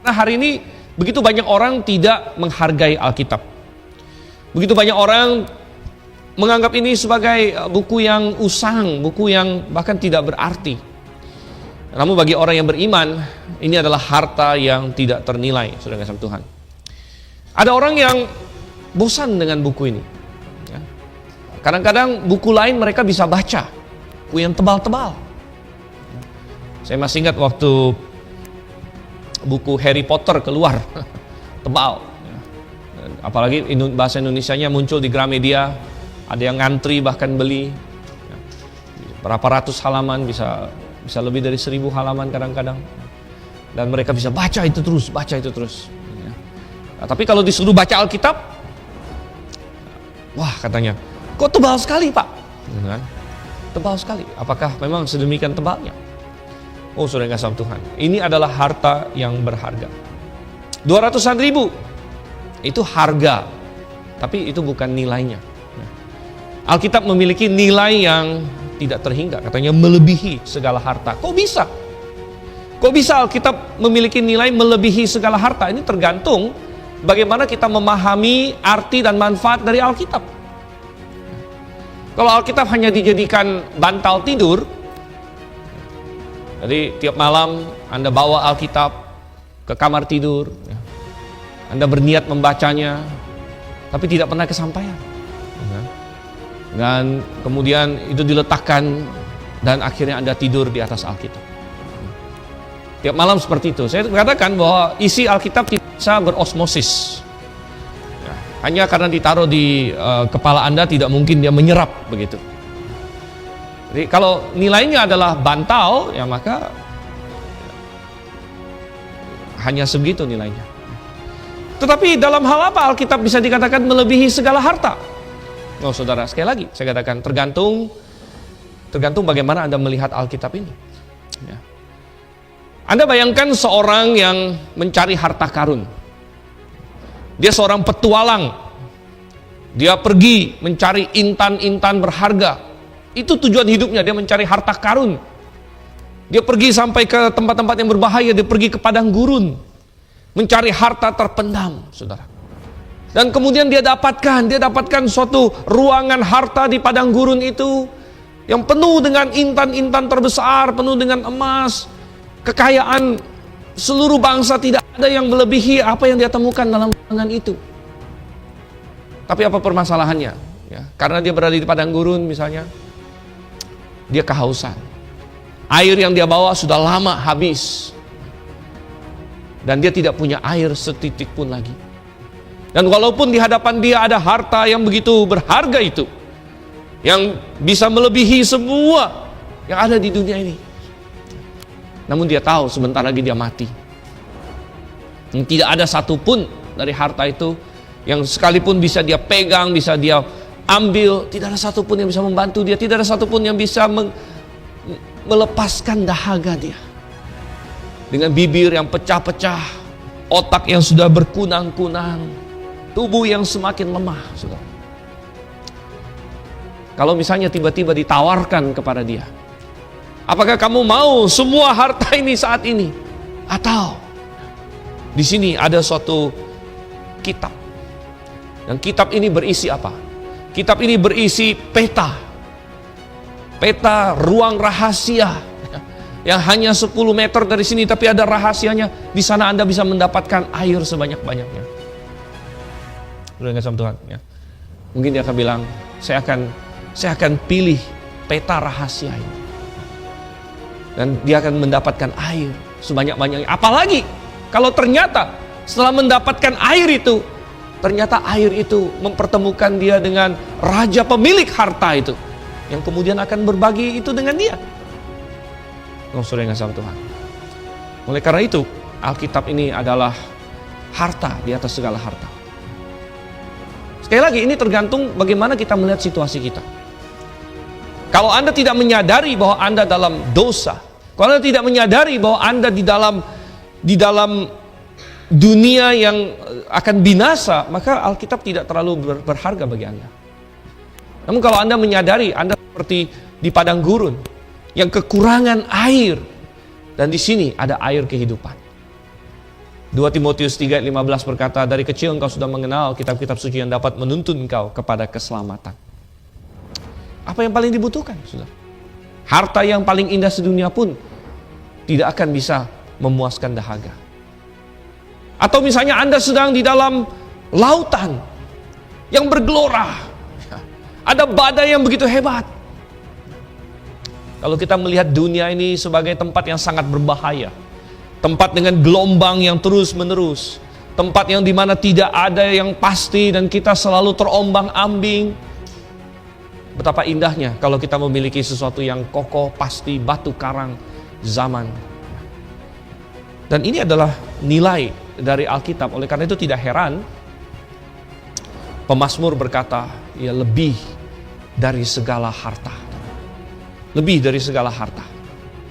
Nah, hari ini begitu banyak orang tidak menghargai Alkitab. Begitu banyak orang menganggap ini sebagai buku yang usang, buku yang bahkan tidak berarti. Namun bagi orang yang beriman, ini adalah harta yang tidak ternilai, saudara kasih Tuhan. Ada orang yang bosan dengan buku ini. Ya. Kadang-kadang buku lain mereka bisa baca, buku yang tebal-tebal. Saya masih ingat waktu buku Harry Potter keluar, tebal. Apalagi bahasa Indonesianya muncul di Gramedia, ada yang ngantri bahkan beli. Berapa ratus halaman, bisa lebih dari 1000 halaman kadang-kadang. Dan mereka bisa baca itu terus. Nah, tapi kalau disuruh baca Alkitab, wah katanya, kok tebal sekali Pak? Tebal sekali. Apakah memang sedemikian tebalnya? Oh saudara yang kasih Tuhan, ini adalah harta yang berharga. 200-an ribu, itu harga, tapi itu bukan nilainya. Alkitab memiliki nilai yang tidak terhingga, katanya melebihi segala harta. Kok bisa? Kok bisa Alkitab memiliki nilai melebihi segala harta? Ini tergantung bagaimana kita memahami arti dan manfaat dari Alkitab. Kalau Alkitab hanya dijadikan bantal tidur, jadi tiap malam Anda bawa Alkitab ke kamar tidur, Anda berniat membacanya, tapi tidak pernah kesampaian. Dan kemudian itu diletakkan dan akhirnya Anda tidur di atas Alkitab. Tiap malam seperti itu. Saya katakan bahwa isi Alkitab tidak bisa berosmosis. Hanya karena ditaruh di kepala Anda tidak mungkin dia menyerap begitu. Jadi kalau nilainya adalah bantal, ya maka hanya segitu nilainya. Tetapi dalam hal apa Alkitab bisa dikatakan melebihi segala harta? Oh saudara, sekali lagi saya katakan tergantung bagaimana Anda melihat Alkitab ini. Ya. Anda bayangkan seorang yang mencari harta karun. Dia seorang petualang. Dia pergi mencari intan-intan berharga. Itu tujuan hidupnya, dia mencari harta karun. Dia pergi sampai ke tempat-tempat yang berbahaya, dia pergi ke padang gurun, mencari harta terpendam, saudara. Dan kemudian dia dapatkan suatu ruangan harta di padang gurun itu, yang penuh dengan intan-intan terbesar, penuh dengan emas, kekayaan seluruh bangsa, tidak ada yang melebihi apa yang dia temukan dalam ruangan itu. Tapi apa permasalahannya? Ya, karena dia berada di padang gurun misalnya, dia kehausan. Air yang dia bawa sudah lama habis. Dan dia tidak punya air setitik pun lagi. Dan walaupun di hadapan dia ada harta yang begitu berharga itu, yang bisa melebihi semua yang ada di dunia ini, namun dia tahu sebentar lagi dia mati. Dan tidak ada satupun dari harta itu yang sekalipun bisa dia pegang, bisa dia ambil, tidak ada satupun yang bisa membantu dia, tidak ada satupun yang bisa melepaskan dahaga dia. Dengan bibir yang pecah-pecah, otak yang sudah berkunang-kunang, tubuh yang semakin lemah, saudara. Kalau misalnya tiba-tiba ditawarkan kepada dia, apakah kamu mau semua harta ini saat ini? Atau di sini ada suatu kitab. Dan kitab ini berisi apa? Kitab ini berisi peta ruang rahasia yang hanya 10 meter dari sini, tapi ada rahasianya. Di sana Anda bisa mendapatkan air sebanyak-banyaknya. Udah nggak sama Tuhan? Ya. Mungkin dia akan bilang, saya akan pilih peta rahasia ini. Dan dia akan mendapatkan air sebanyak-banyaknya. Apalagi kalau ternyata setelah mendapatkan air itu, ternyata air itu mempertemukan dia dengan raja pemilik harta itu, yang kemudian akan berbagi itu dengan dia. Oh, saudara yang kasih Tuhan. Oleh karena itu, Alkitab ini adalah harta di atas segala harta. Sekali lagi, ini tergantung bagaimana kita melihat situasi kita. Kalau Anda tidak menyadari bahwa Anda dalam dosa, kalau Anda tidak menyadari bahwa Anda di dalam dunia yang akan binasa, maka Alkitab tidak terlalu berharga bagi Anda. Namun kalau Anda menyadari Anda seperti di padang gurun yang kekurangan air, dan di sini ada air kehidupan. 2 Timotius 3:15 berkata, dari kecil engkau sudah mengenal kitab-kitab suci yang dapat menuntun engkau kepada keselamatan. Apa yang paling dibutuhkan, saudara? Harta yang paling indah sedunia pun tidak akan bisa memuaskan dahaga. Atau misalnya Anda sedang di dalam lautan yang bergelora, ada badai yang begitu hebat. Kalau kita melihat dunia ini sebagai tempat yang sangat berbahaya, tempat dengan gelombang yang terus menerus, tempat yang dimana tidak ada yang pasti dan kita selalu terombang-ambing. Betapa indahnya kalau kita memiliki sesuatu yang kokoh, pasti, batu karang zaman. Dan ini adalah nilai dari Alkitab. Oleh karena itu tidak heran pemazmur berkata, ya lebih dari segala harta. Lebih dari segala harta.